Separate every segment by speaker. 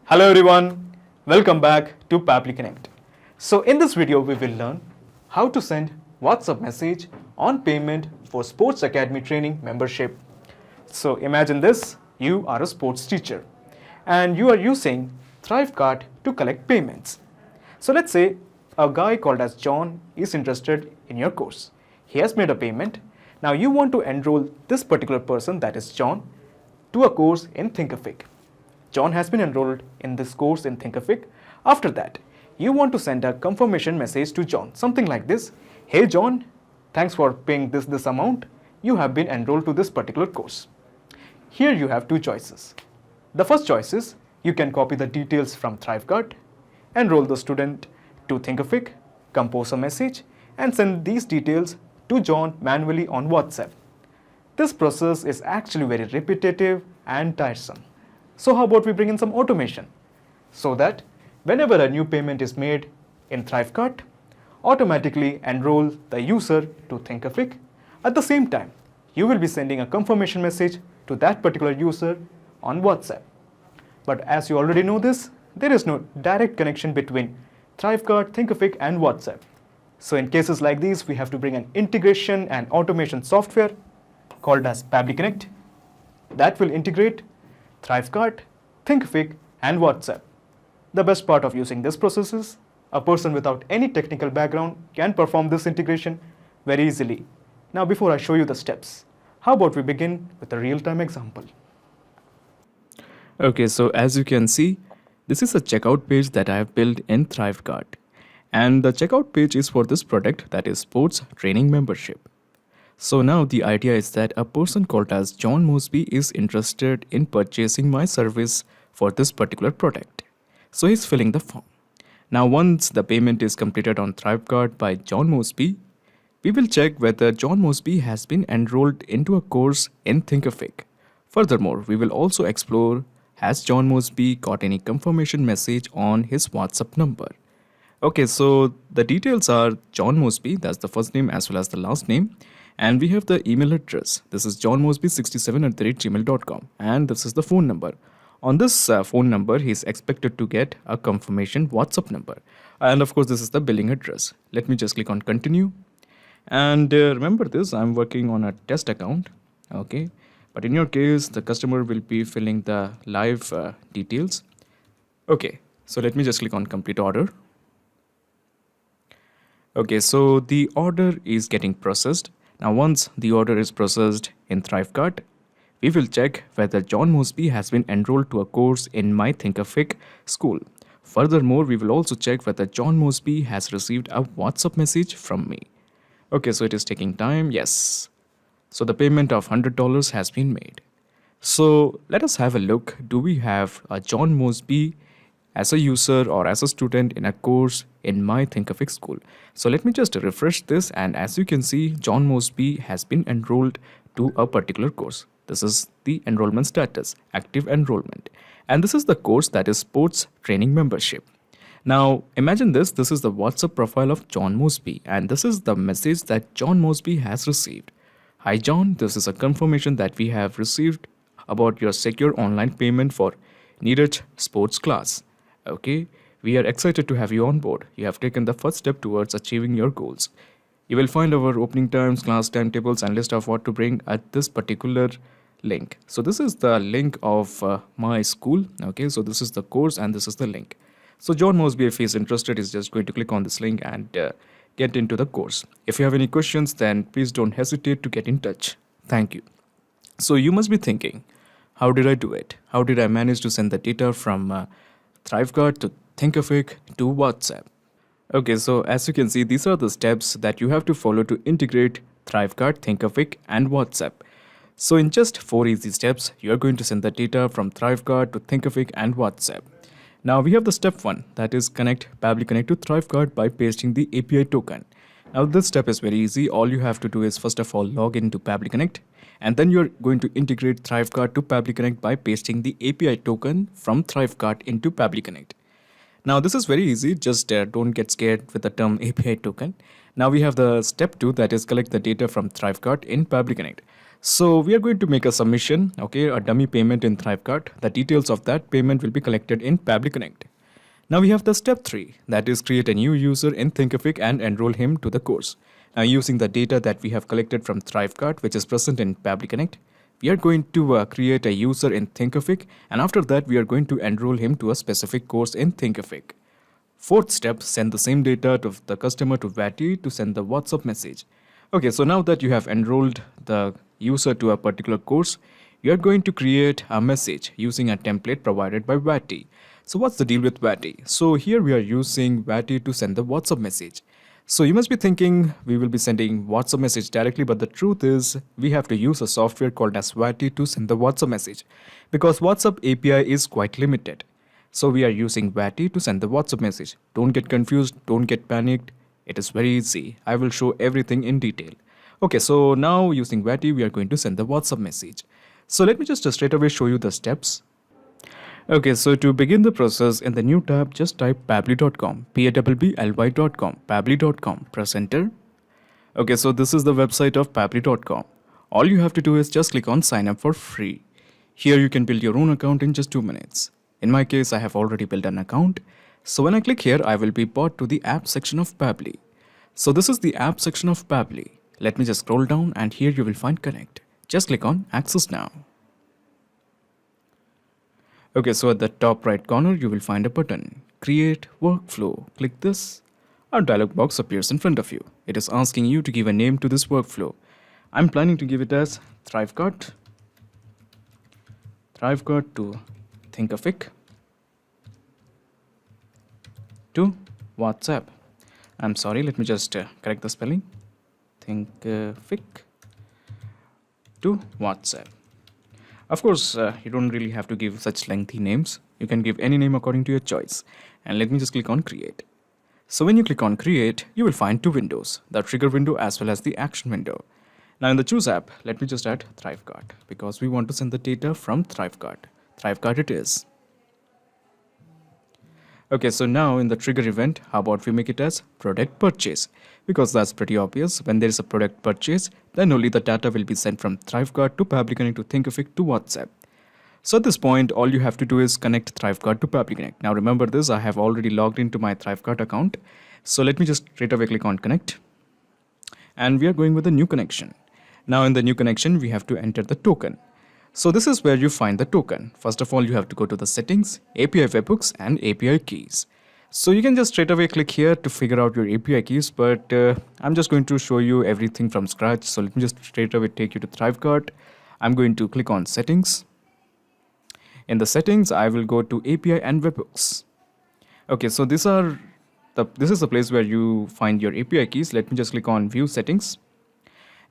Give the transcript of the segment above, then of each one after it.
Speaker 1: Hello everyone, welcome back to Pabbly Connect. So in this video we will learn how to send WhatsApp message on payment for Sports Academy training membership. So imagine this, you are a sports teacher and you are using Thrivecart to collect payments. So let's say a guy called as John is interested in your course. He has made a payment. Now you want to enroll this particular person, that is John, to a course in Thinkific. John has been enrolled in this course in Thinkific. After that, you want to send a confirmation message to John, something like this. Hey John, thanks for paying this amount. You have been enrolled to this particular course. Here you have two choices. The first choice is you can copy the details from Thrivecart, enroll the student to Thinkific, compose a message, and send these details to John manually on WhatsApp. This process is actually very repetitive and tiresome. So how about we bring in some automation so that whenever a new payment is made in Thrivecart, automatically enroll the user to Thinkific. At the same time, you will be sending a confirmation message to that particular user on WhatsApp. But as you already know this, there is no direct connection between Thrivecart, Thinkific and WhatsApp. So in cases like these, we have to bring an integration and automation software called as Pabbly Connect that will integrate Thrivecart, Thinkific and WhatsApp. The best part of using this process is a person without any technical background can perform this integration very easily. Now before I show you the steps, how about we begin with a real-time example.
Speaker 2: Okay, so as you can see, this is a checkout page that I have built in Thrivecart. And the checkout page is for this product, that is sports training membership. So now the idea is that a person called as John Mosby is interested in purchasing my service for this particular product. So he's filling the form. Now once the payment is completed on Thrivecart by John Mosby, we will check whether John Mosby has been enrolled into a course in Thinkific. Furthermore, we will also explore, has John Mosby got any confirmation message on his WhatsApp number? Okay, so the details are John Mosby, that's the first name as well as the last name. And we have the email address. This is johnmosby67@gmail.com. And this is the phone number. On this phone number, he is expected to get a confirmation WhatsApp number. And of course, this is the billing address. Let me just click on continue. And remember this, I'm working on a test account. Okay. But in your case, the customer will be filling the live details. Okay. So let me just click on complete order. Okay. So the order is getting processed. Now once the order is processed in Thrivecart, we will check whether John Mosby has been enrolled to a course in my Thinkific school. Furthermore, we will also check whether John Mosby has received a WhatsApp message from me. Okay, so it is taking time. Yes. So the payment of $100 has been made. So let us have a look. Do we have a John Mosby as a user or as a student in a course in my Thinkific school? So let me just refresh this, and as you can see, John Mosby has been enrolled to a particular course. This is the enrollment status, active enrollment. And this is the course, that is sports training membership. Now imagine this is the WhatsApp profile of John Mosby, and this is the message that John Mosby has received. Hi John, this is a confirmation that we have received about your secure online payment for 𝗫𝙧 sports class. Okay, we are excited to have you on board. You have taken the first step towards achieving your goals. You will find our opening times, class timetables, and list of what to bring at this particular link. So this is the link of my school. Okay, so this is the course and this is the link. So John Mosby, if he is interested, is just going to click on this link and get into the course. If you have any questions, then please don't hesitate to get in touch. Thank you. So you must be thinking, how did I do it? How did I manage to send the data from Thrivecart to Thinkific to WhatsApp? Okay, so as you can see, these are the steps that you have to follow to integrate Thrivecart, Thinkific and WhatsApp. So in just 4 easy steps, you are going to send the data from Thrivecart to Thinkific and WhatsApp. Now we have the step 1, that is connect Pabbly Connect to Thrivecart by pasting the API token. Now this step is very easy. All you have to do is first of all log into Pabbly Connect, and then you're going to integrate Thrivecart to Pabbly Connect by pasting the API token from Thrivecart into Pabbly Connect. Now this is very easy, just don't get scared with the term API token. Now we have the step 2, that is collect the data from Thrivecart in Pabbly Connect. So we are going to make a submission, okay, a dummy payment in Thrivecart. The details of that payment will be collected in Pabbly Connect. Now we have the step 3, that is create a new user in Thinkific and enroll him to the course. Now using the data that we have collected from Thrivecart, which is present in Pabbly Connect, we are going to create a user in Thinkific, and after that we are going to enroll him to a specific course in Thinkific. Fourth step, send the same data to the customer to 𝗏𝗏 to send the WhatsApp message. Okay, so now that you have enrolled the user to a particular course, you are going to create a message using a template provided by 𝗏𝗏. So what's the deal with 𝗏𝗏? So here we are using 𝗏𝗏 to send the WhatsApp message. So you must be thinking we will be sending WhatsApp message directly, but the truth is we have to use a software called as 𝗏𝗏 to send the WhatsApp message because WhatsApp API is quite limited. So we are using 𝗏𝗏 to send the WhatsApp message. Don't get confused, don't get panicked. It is very easy. I will show everything in detail. Okay, so now using 𝗏𝗏 we are going to send the WhatsApp message. So let me just straight away show you the steps. Okay, so to begin the process, in the new tab, just type pabbly.com, Pabbly.com, pabbly.com, press enter. Okay, so this is the website of pabbly.com. All you have to do is just click on sign up for free. Here you can build your own account in just 2 minutes. In my case, I have already built an account. So when I click here, I will be brought to the app section of Pabbly. So this is the app section of Pabbly. Let me just scroll down and here you will find connect. Just click on access now. Okay, so at the top right corner, you will find a button, create workflow. Click this. A dialog box appears in front of you. It is asking you to give a name to this workflow. I'm planning to give it as Thrivecart to Thinkific to WhatsApp. I'm sorry, let me just correct the spelling. Thinkific to WhatsApp. Of course, you don't really have to give such lengthy names. You can give any name according to your choice. And let me just click on create. So when you click on create, you will find 2 windows, the trigger window as well as the action window. Now in the choose app, let me just add Thrivecart because we want to send the data from Thrivecart. Thrivecart it is. Okay, so now in the trigger event, how about we make it as product purchase? Because that's pretty obvious. When there is a product purchase, then only the data will be sent from Thrivecart to Pabbly Connect to Thinkific to WhatsApp. So at this point, all you have to do is connect Thrivecart to Pabbly Connect. Now remember this, I have already logged into my Thrivecart account. So let me just straight away click on connect. And we are going with a new connection. Now in the new connection, we have to enter the token. So this is where you find the token. First of all, you have to go to the settings, API webhooks and API keys. So you can just straight away click here to figure out your API keys, but I'm just going to show you everything from scratch. So let me just straight away take you to Thrivecart. I'm going to click on settings. In the settings, I will go to API and webhooks. Okay, so this is the place where you find your API keys. Let me just click on view settings.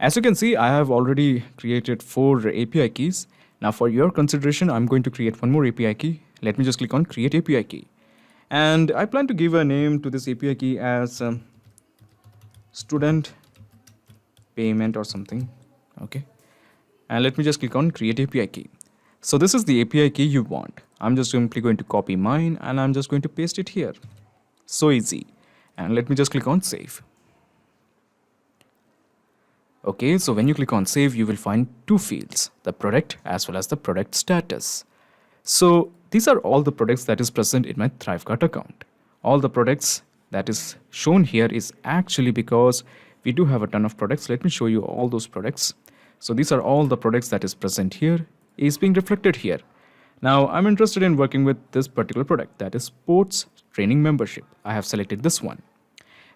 Speaker 2: As you can see, I have already created 4 API keys. Now for your consideration, I'm going to create one more API key. Let me just click on create API key. And I plan to give a name to this API key as student payment or something. Okay. And let me just click on create API key. So this is the API key you want. I'm just simply going to copy mine and I'm just going to paste it here. So easy. And let me just click on save. Okay, so when you click on save, you will find 2 fields, the product as well as the product status. So these are all the products that is present in my Thrivecart account. All the products that is shown here is actually because we do have a ton of products. Let me show you all those products. So these are all the products that is present here, is being reflected here. Now I'm interested in working with this particular product, that is sports training membership. I have selected this one.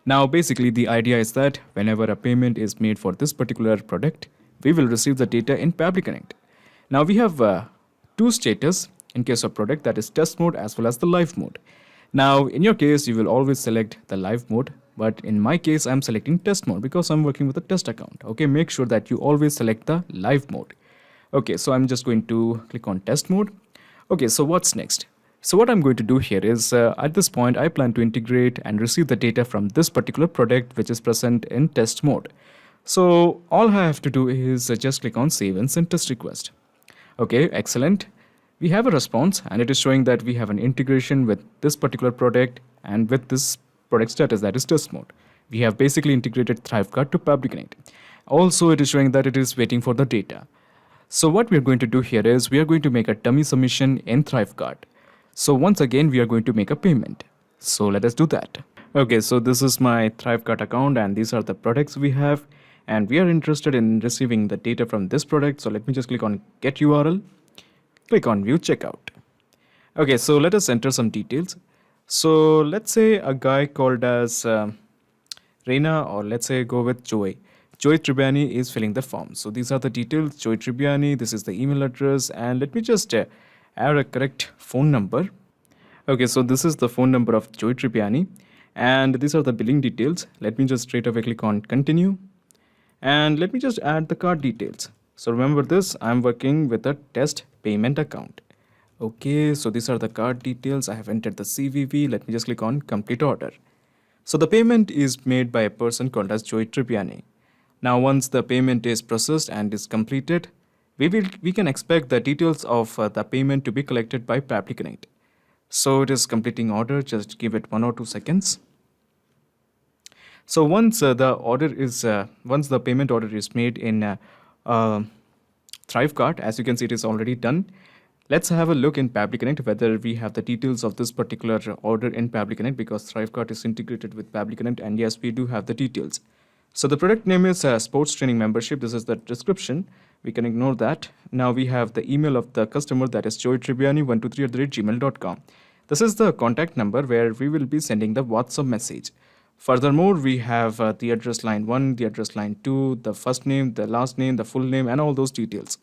Speaker 2: Now basically the idea is that whenever a payment is made for this particular product, we will receive the data in Pabbly Connect. Now we have 2 status in case of product, that is test mode as well as the live mode. Now in your case, you will always select the live mode, but in my case, I'm selecting test mode because I'm working with a test account. Okay, make sure that you always select the live mode. Okay, so I'm just going to click on test mode. Okay, so what's next? So what I'm going to do here is at this point, I plan to integrate and receive the data from this particular product which is present in test mode. So all I have to do is just click on save and send test request. Okay, excellent. We have a response and it is showing that we have an integration with this particular product and with this product status, that is test mode. We have basically integrated Thrivecart to Pabbly Connect. Also, it is showing that it is waiting for the data. So what we are going to do here is we are going to make a dummy submission in Thrivecart. So once again, we are going to make a payment. So let us do that. Okay, so this is my Thrivecart account and these are the products we have. And we are interested in receiving the data from this product. So let me just click on get URL, click on view checkout. Okay, so let us enter some details. So let's say a guy called as Reina, or let's say go with Joy. Joy Tribbiani is filling the form. So these are the details. Joy Tribbiani, this is the email address, and let me just add a correct phone number. Okay, so this is the phone number of Joy Tribbiani, and these are the billing details. Let me just straight away click on continue, and let me just add the card details. So remember this, I'm working with a test payment account. Okay, so these are the card details. I have entered the CVV. Let me just click on complete order. So the payment is made by a person called as Joy Tribbiani. Now once the payment is processed and is completed, we can expect the details of the payment to be collected by Pabbly Connect. So it is completing order, just give it 1 or 2 seconds. So once the payment order is made in Thrivecart, as you can see it is already done. Let's have a look in Pabbly Connect whether we have the details of this particular order in Pabbly Connect, because Thrivecart is integrated with Pabbly Connect, and yes, we do have the details. So the product name is Sports Training Membership. This is the description. We can ignore that. Now we have the email of the customer, that is joytribbiani123@gmail.com. This is the contact number where we will be sending the WhatsApp message. Furthermore, we have the address line 1, the address line 2, the first name, the last name, the full name, and all those details.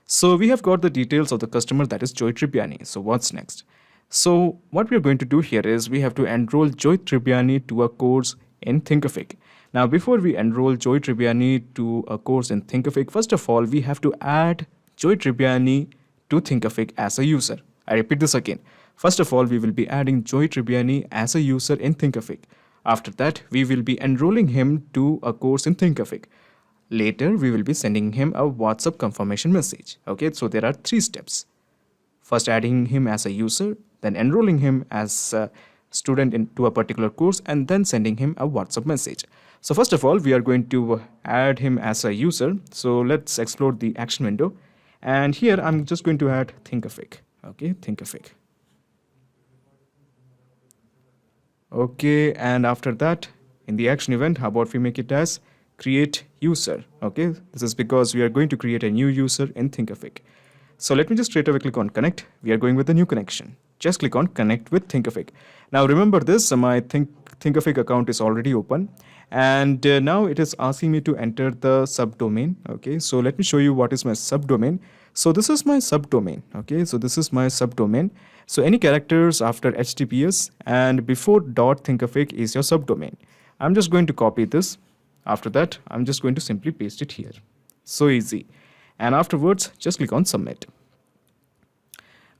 Speaker 2: So we have got the details of the customer, that is Joy Tribbiani. So what's next? So what we are going to do here is we have to enroll Joy Tribbiani to a course in Thinkific. Now before we enroll Joy Tribbiani to a course in Thinkific, first of all, we have to add Joy Tribbiani to Thinkific as a user. I repeat this again. First of all, we will be adding Joy Tribbiani as a user in Thinkific. After that, we will be enrolling him to a course in Thinkific. Later, we will be sending him a WhatsApp confirmation message. Okay, so there are 3 steps. First, adding him as a user, then enrolling him as a student into a particular course, and then sending him a WhatsApp message. So first of all, we are going to add him as a user. So let's explore the action window. And here, I'm just going to add Thinkific. Okay, Thinkific. Okay, and after that, in the action event, how about we make it as create user? Okay, this is because we are going to create a new user in Thinkific. So let me just straight away click on connect. We are going with a new connection. Just click on connect with Thinkific. Now remember this, my Thinkific account is already open, and now it is asking me to enter the subdomain. Okay, so let me show you what is my subdomain. So this is my subdomain. Okay, so this is my subdomain. So any characters after HTTPS and before .thinkific is your subdomain. I'm just going to copy this. After that, I'm just going to simply paste it here. So easy. And afterwards, just click on submit.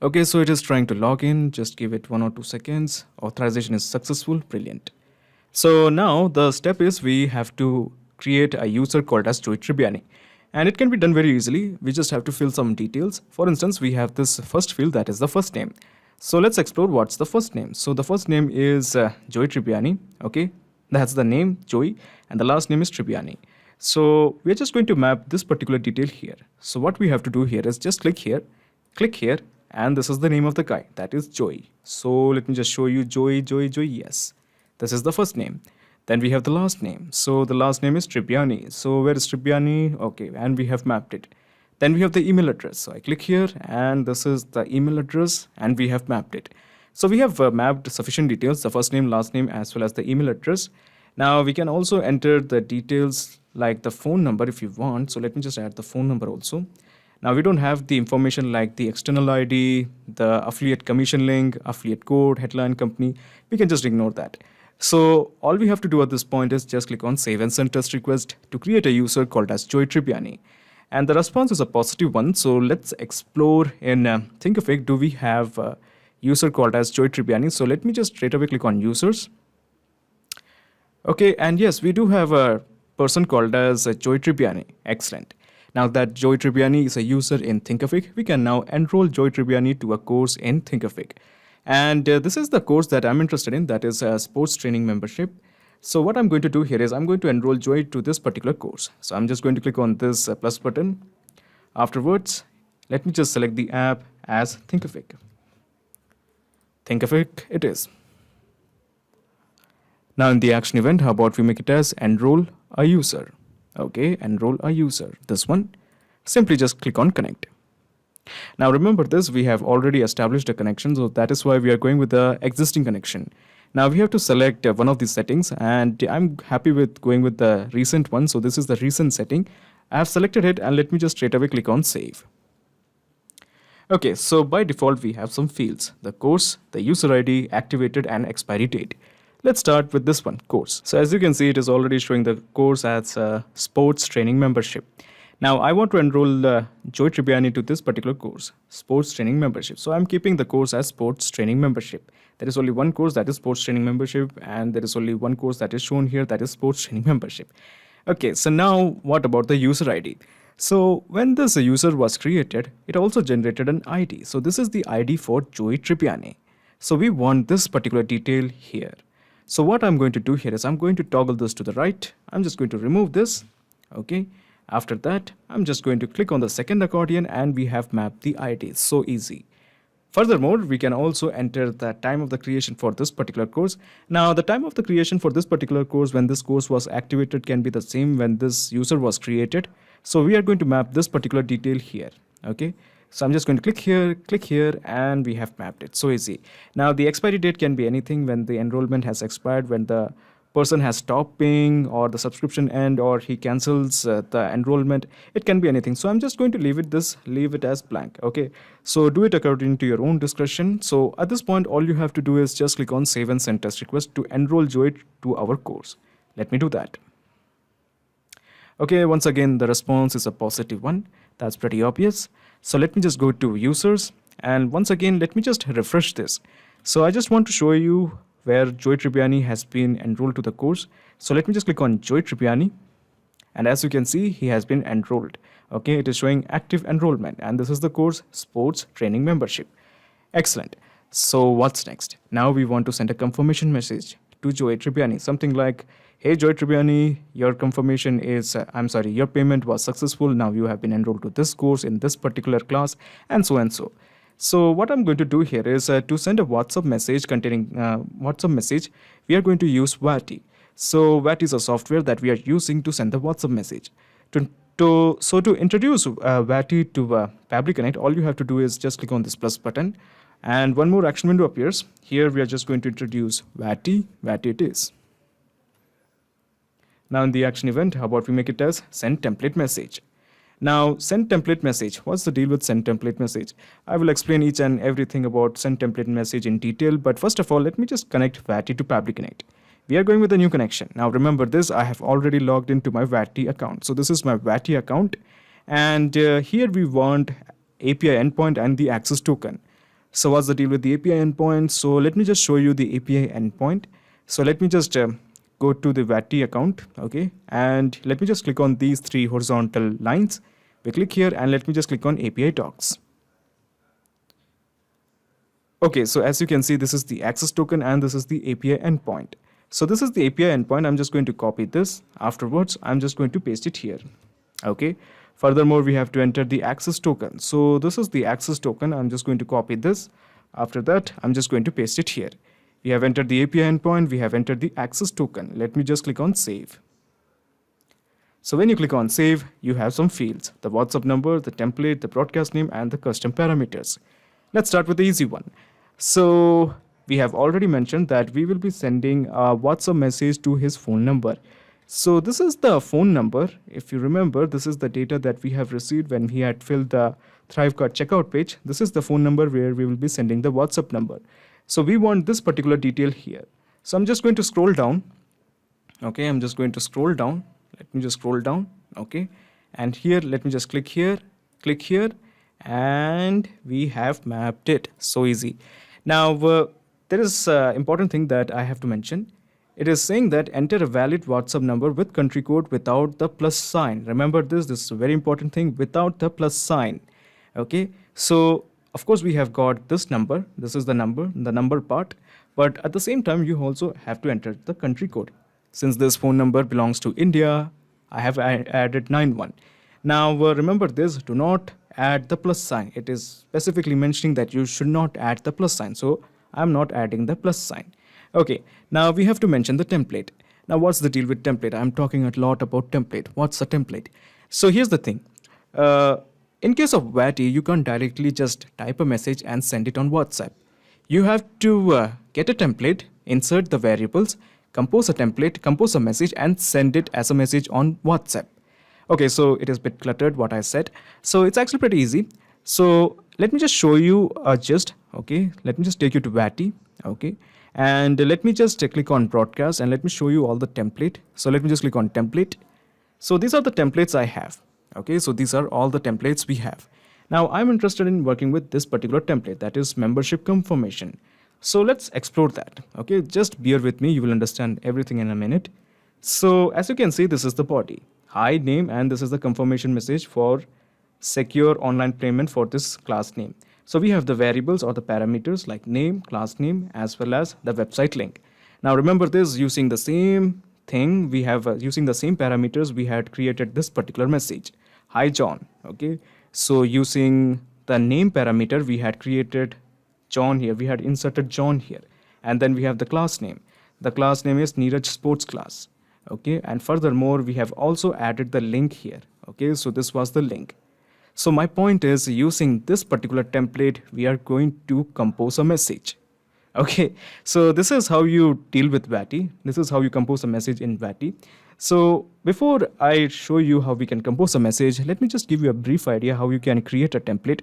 Speaker 2: Okay, so it is trying to log in. Just give it 1 or 2 seconds. Authorization is successful. Brilliant. So now the step is we have to create a user called as Joy Tribbiani. And it can be done very easily. We just have to fill some details. For instance, we have this first field, that is the first name. So let's explore what's the first name. So the first name is Joy Tribbiani. Okay, that's the name, Joy, and the last name is Tribbiani. So we're just going to map this particular detail here. So what we have to do here is just click here, and this is the name of the guy, that is Joy. So let me just show you Joy. Yes, this is the first name. Then we have the last name. So the last name is Tribbiani. So where is Tribbiani? Okay, and we have mapped it. Then we have the email address. So I click here, and this is the email address, and we have mapped it. So we have mapped sufficient details, the first name, last name, as well as the email address. Now we can also enter the details like the phone number if you want. So let me just add the phone number also. Now we don't have the information like the external ID, the affiliate commission link, affiliate code, headline company. We can just ignore that. So all we have to do at this point is just click on save and send test request to create a user called as Joy Tribbiani. And the response is a positive one. So let's explore in Thinkific. Do we have a user called as Joy Tribbiani? So let me just straight away click on users. Okay, and yes, we do have a person called as Joy Tribbiani. Excellent. Now that Joy Tribbiani is a user in Thinkific, we can now enroll Joy Tribbiani to a course in Thinkific. And this is the course that I'm interested in, that is a sports training membership. So what I'm going to do here is I'm going to enroll Joy to this particular course. So I'm just going to click on this plus button. Afterwards, let me just select the app as Thinkific. Thinkific it is. Now in the action event, how about we make it as enroll a user? Okay, enroll a user. This one, simply just click on connect. Now remember this, we have already established a connection, so that is why we are going with the existing connection. Now we have to select one of these settings, and I'm happy with going with the recent one. So this is the recent setting. I have selected it, and let me just straight away click on save. Okay, so by default we have some fields: the course, the user ID, activated, and expiry date. Let's start with this one, course. So as you can see, it is already showing the course as sports training membership. Now I want to enroll Joy 𝗪𝗯𝗍 to this particular course, sports training membership. So I'm keeping the course as sports training membership. There is only one course, that is sports training membership, and there is only one course that is shown here, that is sports training membership. Okay, so now what about the user ID? So when this user was created, it also generated an ID. So this is the ID for Joy 𝗪𝗯𝗍. So we want this particular detail here. So what I'm going to do here is I'm going to toggle this to the right. I'm just going to remove this. Okay. After that, I'm just going to click on the second accordion, and we have mapped the ID. So easy. Furthermore, we can also enter the time of the creation for this particular course. Now, the time of the creation for this particular course, when this course was activated, can be the same when this user was created. So we are going to map this particular detail here. Okay. So I'm just going to click here, and we have mapped it. So easy. Now, the expiry date can be anything: when the enrollment has expired, when the person has stopped paying, or the subscription end, or he cancels the enrollment. It can be anything. So I'm just going to leave it as blank. Okay, so do it according to your own discretion. So at this point, all you have to do is just click on save and send test request to enroll Joy to our course. Let me do that. Okay, once again the response is a positive one. That's pretty obvious. So let me just go to users, and once again let me just refresh this. So I just want to show you where Joy 𝗪𝗯𝗍 has been enrolled to the course. So let me just click on Joy 𝗪𝗯𝗍, and as you can see, he has been enrolled. Okay, it is showing active enrollment, and this is the course sports training membership. Excellent. So what's next? Now we want to send a confirmation message to Joy 𝗪𝗯𝗍, something like, hey Joy 𝗪𝗯𝗍, your confirmation is your payment was successful. Now you have been enrolled to this course in this particular class, and so and so. So what I'm going to do here is to send a WhatsApp message containing WhatsApp message, we are going to use 𝗏𝗏. So 𝗏𝗏 is a software that we are using to send the WhatsApp message. To introduce 𝗏𝗏 to Pabbly Connect, all you have to do is just click on this plus button, and one more action window appears. Here we are just going to introduce 𝗏𝗏 it is. Now in the action event, how about we make it as send template message? Now, send template message. What's the deal with send template message? I will explain each and everything about send template message in detail, but first of all, let me just connect 𝗏𝗏 to Pabbly Connect. We are going with a new connection. Now remember this, I have already logged into my 𝗏𝗏 account. So this is my 𝗏𝗏 account, and here we want API endpoint and the access token. So what's the deal with the API endpoint? So let me just show you the API endpoint. So let me just go to the 𝗏𝗏 account, okay, and let me just click on these three horizontal lines. We click here, and let me just click on API docs. Okay, so as you can see, this is the access token, and this is the API endpoint. So this is the API endpoint. I'm just going to copy this. Afterwards, I'm just going to paste it here. Okay. Furthermore, we have to enter the access token. So this is the access token. I'm just going to copy this. After that, I'm just going to paste it here. We have entered the API endpoint, we have entered the access token. Let me just click on save. So when you click on save, you have some fields: the WhatsApp number, the template, the broadcast name, and the custom parameters. Let's start with the easy one. So we have already mentioned that we will be sending a WhatsApp message to his phone number. So this is the phone number. If you remember, this is the data that we have received when he had filled the Thrivecart checkout page. This is the phone number where we will be sending the WhatsApp number. So we want this particular detail here. So I'm just going to scroll down. Okay, I'm just going to scroll down. Let me just scroll down. Okay, and here, let me just click here, and we have mapped it. So easy. Now, there is an important thing that I have to mention. It is saying that enter a valid WhatsApp number with country code without the plus sign. Remember this is a very important thing, without the plus sign. Okay, so of course, we have got this number. This is the number part. But at the same time, you also have to enter the country code. Since this phone number belongs to India, I have added 91. Now remember this, do not add the plus sign. It is specifically mentioning that you should not add the plus sign. So I'm not adding the plus sign. Okay, now we have to mention the template. Now what's the deal with template? I'm talking a lot about template. What's a template? So here's the thing. In case of 𝗏𝗏, you can't directly just type a message and send it on WhatsApp. You have to get a template, insert the variables, compose a template, compose a message, and send it as a message on WhatsApp. Okay, so it is a bit cluttered what I said. So it's actually pretty easy. So let me just show you a gist. Okay, let me just take you to 𝗏𝗏. Okay, and let me just click on broadcast and let me show you all the template. So let me just click on template. So these are the templates I have. Okay, so these are all the templates we have. Now I'm interested in working with this particular template, that is membership confirmation. So let's explore that. Okay, just bear with me, you will understand everything in a minute. So as you can see, this is the body, hi name, and this is the confirmation message for secure online payment for this class name. So we have the variables or the parameters like name, class name, as well as the website link. Now remember this, using the same thing, we have using the same parameters, we had created this particular message, hi John. Okay, so using the name parameter, we had created John here, we had inserted John here, and then we have the class name. The class name is 𝗃𝙧 sports class. Okay, and furthermore we have also added the link here. Okay, so this was the link. So my point is, using this particular template, we are going to compose a message. Okay, so this is how you deal with 𝗏𝗏. This is how you compose a message in 𝗏𝗏. So before I show you how we can compose a message, let me just give you a brief idea how you can create a template.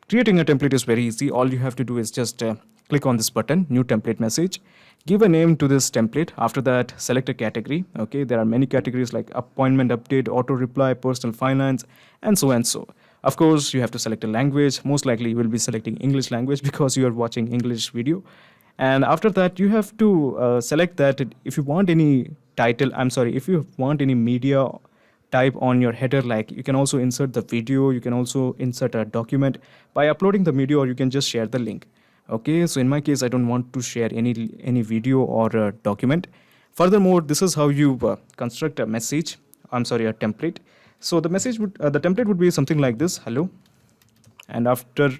Speaker 2: Creating a template is very easy. All you have to do is just click on this button, new template message, give a name to this template. After that, select a category. Okay, there are many categories like appointment update, auto reply, personal finance, and so and so. Of course, you have to select a language. Most likely you will be selecting English language because you are watching English video. And after that, you have to select that if you want any title, if you want any media type on your header, like you can also insert the video, you can also insert a document by uploading the video, or you can just share the link. Okay, so in my case, I don't want to share any video or a document. Furthermore, this is how you construct a message, a template. So the message would, the template would be something like this, hello. And after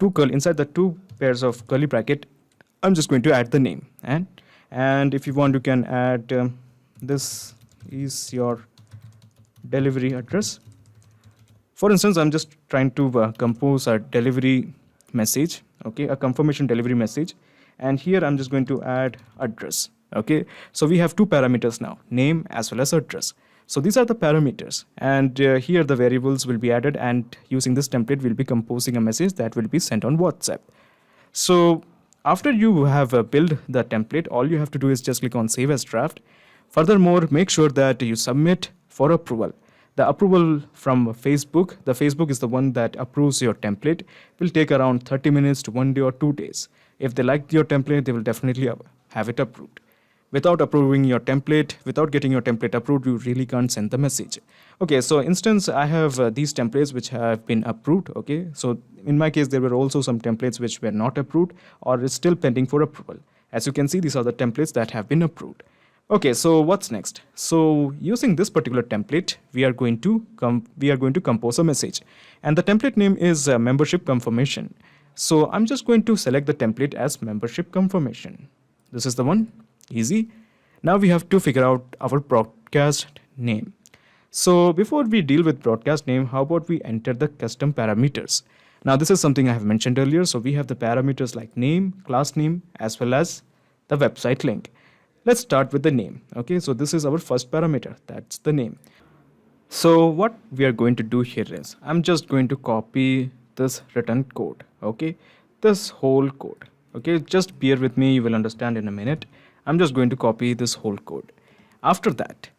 Speaker 2: inside the two pairs of curly bracket, I'm just going to add the name. And if you want, you can add this is your delivery address. For instance, I'm just trying to compose a delivery message, okay, a confirmation delivery message, and here I'm just going to add address. Okay, so we have two parameters now, name as well as address. So these are the parameters, and here the variables will be added, and using this template we'll be composing a message that will be sent on WhatsApp. So after you have built the template, all you have to do is just click on save as draft. Furthermore, make sure that you submit for approval. The approval from Facebook, the Facebook is the one that approves your template, will take around 30 minutes to 1 day or 2 days. If they like your template, they will definitely have it approved. Without approving your template, without getting your template approved, you really can't send the message. Okay, so instance, I have these templates which have been approved. Okay, so in my case, there were also some templates which were not approved or is still pending for approval. As you can see, these are the templates that have been approved. Okay, so what's next? So using this particular template, we are going to compose a message, and the template name is membership confirmation. So I'm just going to select the template as membership confirmation. This is the one, easy. Now we have to figure out our broadcast name. So before we deal with broadcast name, how about we enter the custom parameters? Now this is something I have mentioned earlier. So we have the parameters like name, class name, as well as the website link. Let's start with the name. Okay, so this is our first parameter, that's the name. So what we are going to do here is, I'm just going to copy this written code, okay, this whole code. Okay, just bear with me, you will understand in a minute. I'm just going to copy this whole code. After that,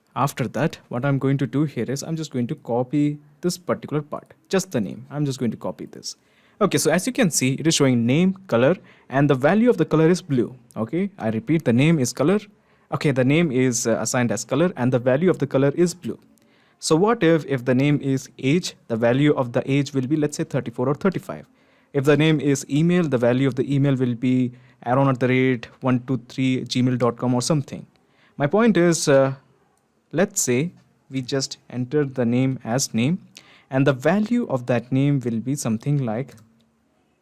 Speaker 2: what I'm going to do here is, I'm just going to copy this particular part, just the name. I'm just going to copy this. Okay, so as you can see, it is showing name, color, and the value of the color is blue. Okay, I repeat, the name is color. Okay, the name is assigned as color, and the value of the color is blue. So what if the name is age, the value of the age will be, let's say, 34 or 35. If the name is email, the value of the email will be @123gmail.com or something. My point is, let's say we just enter the name as name, and the value of that name will be something like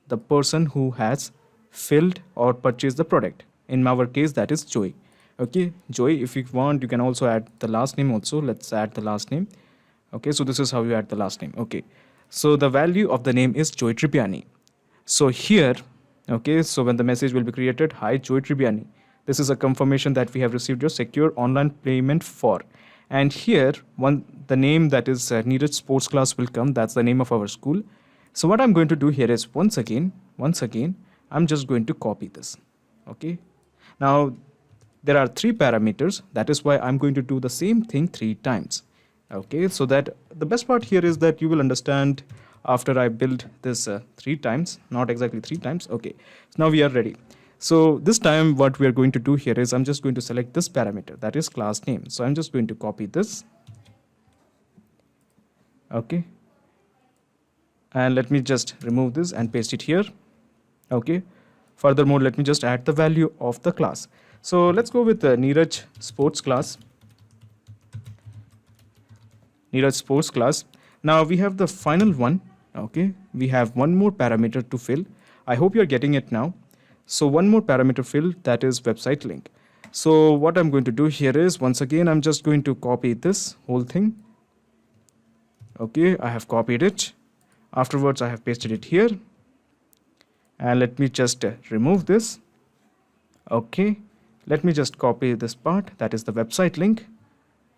Speaker 2: the person who has filled or purchased the product. In our case, that is Joy. Okay, Joy. If you want, you can also add the last name also. Let's add the last name. Okay, so this is how you add the last name. Okay, so the value of the name is Joy Tribbiani. So here, okay, so when the message will be created, hi Joy Tribbiani, this is a confirmation that we have received your secure online payment for. And here, the name that is 𝗪𝗵𝘆 sports class will come. That's the name of our school. So what I'm going to do here is once again, I'm just going to copy this. Okay. Now, there are 3 parameters. That is why I'm going to do the same thing 3 times. Okay. So that the best part here is that you will understand after I build this 3 times, not exactly 3 times. Okay. So now we are ready. So this time what we are going to do here is I'm just going to select this parameter, that is class name. So I'm just going to copy this. Okay. And let me just remove this and paste it here. Okay. Furthermore, let me just add the value of the class. So let's go with the 𝗪𝗵𝘆 sports class. 𝗪𝗵𝘆 sports class. Now we have the final one. Okay. We have one more parameter to fill. I hope you're getting it now. So one more parameter fill, that is website link. So what I'm going to do here is, once again, I'm just going to copy this whole thing. Okay, I have copied it. Afterwards, I have pasted it here. And let me just remove this. Okay, let me just copy this part, that is the website link.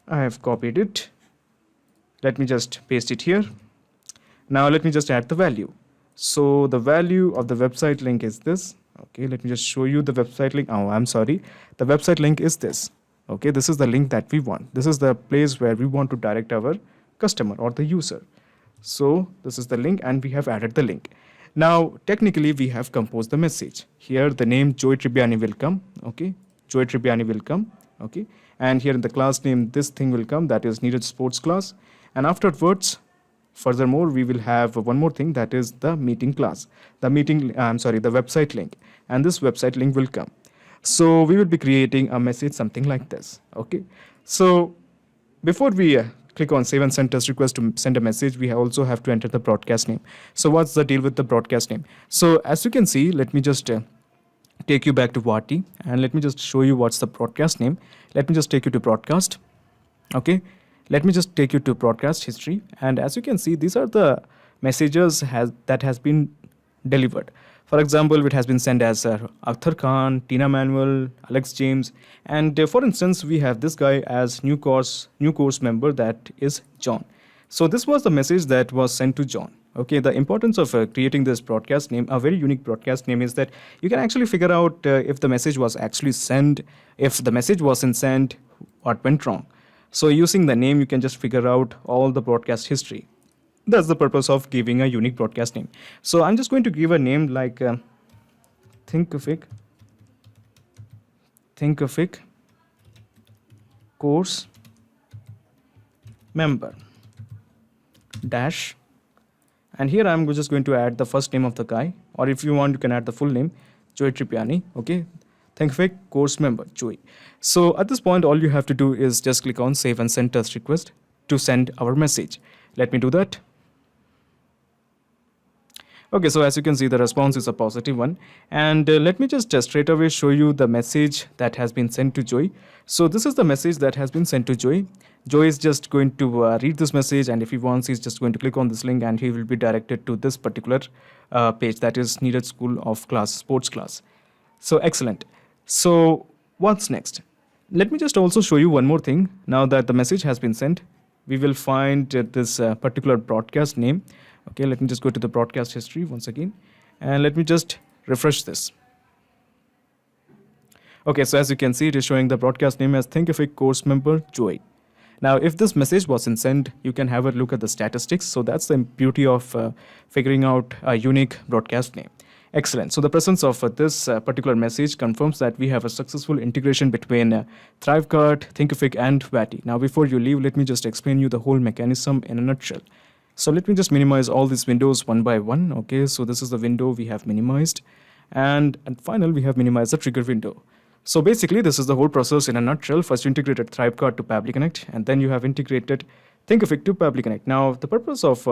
Speaker 2: I have copied it. Let me just paste it here. Now let me just add the value. So the value of the website link is this. Okay, let me just show you the website link. Oh, I'm sorry. The website link is this. Okay, this is the link that we want. This is the place where we want to direct our customer or the user. So this is the link and we have added the link. Now, technically, we have composed the message. Here, the name Joy Tribbiani will come. Okay, Joy Tribbiani will come. Okay, and here in the class name, this thing will come. That is 𝗪𝗵𝘆 sports class. And afterwards, furthermore, we will have one more thing, that is the meeting class. The website link. And this website link will come. So we will be creating a message something like this. Okay. So before we click on save and send test request to send a message, we also have to enter the broadcast name. So what's the deal with the broadcast name? So as you can see, let me just take you back to 𝗏𝗏 and let me just show you what's the broadcast name. Let me just take you to broadcast. Okay. Let me just take you to broadcast history. And as you can see, these are the messages that has been delivered. For example, it has been sent as Akhtar Khan, Tina Manuel, Alex James, and for instance, we have this guy as new course member, that is John. So this was the message that was sent to John. Okay, the importance of creating this broadcast name, a very unique broadcast name, is that you can actually figure out if the message was actually sent, if the message wasn't sent, what went wrong. So using the name, you can just figure out all the broadcast history. That's the purpose of giving a unique broadcast name. So I'm just going to give a name like 𝗪𝗵𝘆 course member dash, and here I'm just going to add the first name of the guy, or if you want, you can add the full name, Joy Tribbiani. Okay, 𝗪𝗵𝘆 course member Joy. So at this point, all you have to do is just click on save and send test request to send our message. Let me do that. Okay, so as you can see, the response is a positive one. And let me just straight away show you the message that has been sent to Joy. So this is the message that has been sent to Joy. Joy is just going to read this message, and if he wants, he's just going to click on this link and he will be directed to this particular page, that is 𝗪𝗵𝘆 School of Class, Sports Class. So excellent. So what's next? Let me just also show you one more thing. Now that the message has been sent, we will find this particular broadcast name. Okay, let me just go to the broadcast history once again, and let me just refresh this. Okay, so as you can see, it is showing the broadcast name as 𝗪𝗵𝘆 course member Joy. Now, if this message wasn't sent, you can have a look at the statistics. So that's the beauty of figuring out a unique broadcast name. Excellent. So the presence of this particular message confirms that we have a successful integration between Thrivecart, 𝗪𝗵𝘆, and 𝗏𝗏. Now, before you leave, let me just explain you the whole mechanism in a nutshell. So let me just minimize all these windows one by one. Okay, so this is the window we have minimized. And finally, we have minimized the trigger window. So basically, this is the whole process in a nutshell. First, you integrated Thrivecart to Pabbly Connect, and then you have integrated Thinkific to Pabbly Connect. Now, the purpose of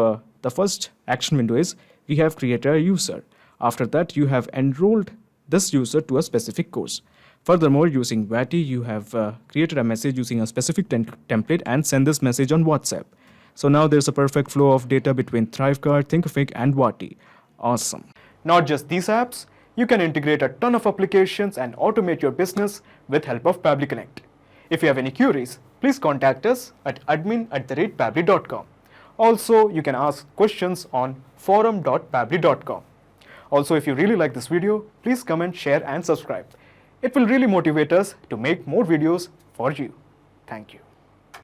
Speaker 2: the first action window is we have created a user. After that, you have enrolled this user to a specific course. Furthermore, using 𝗏𝗏, you have created a message using a specific template and send this message on WhatsApp. So now there's a perfect flow of data between Thrivecart, Thinkific, and 𝗏𝗏. Awesome.
Speaker 1: Not just these apps, you can integrate a ton of applications and automate your business with help of Pabbly Connect. If you have any queries, please contact us at admin@pabbly.com. Also, you can ask questions on forum.pabbly.com. Also, if you really like this video, please comment, share, and subscribe. It will really motivate us to make more videos for you. Thank you.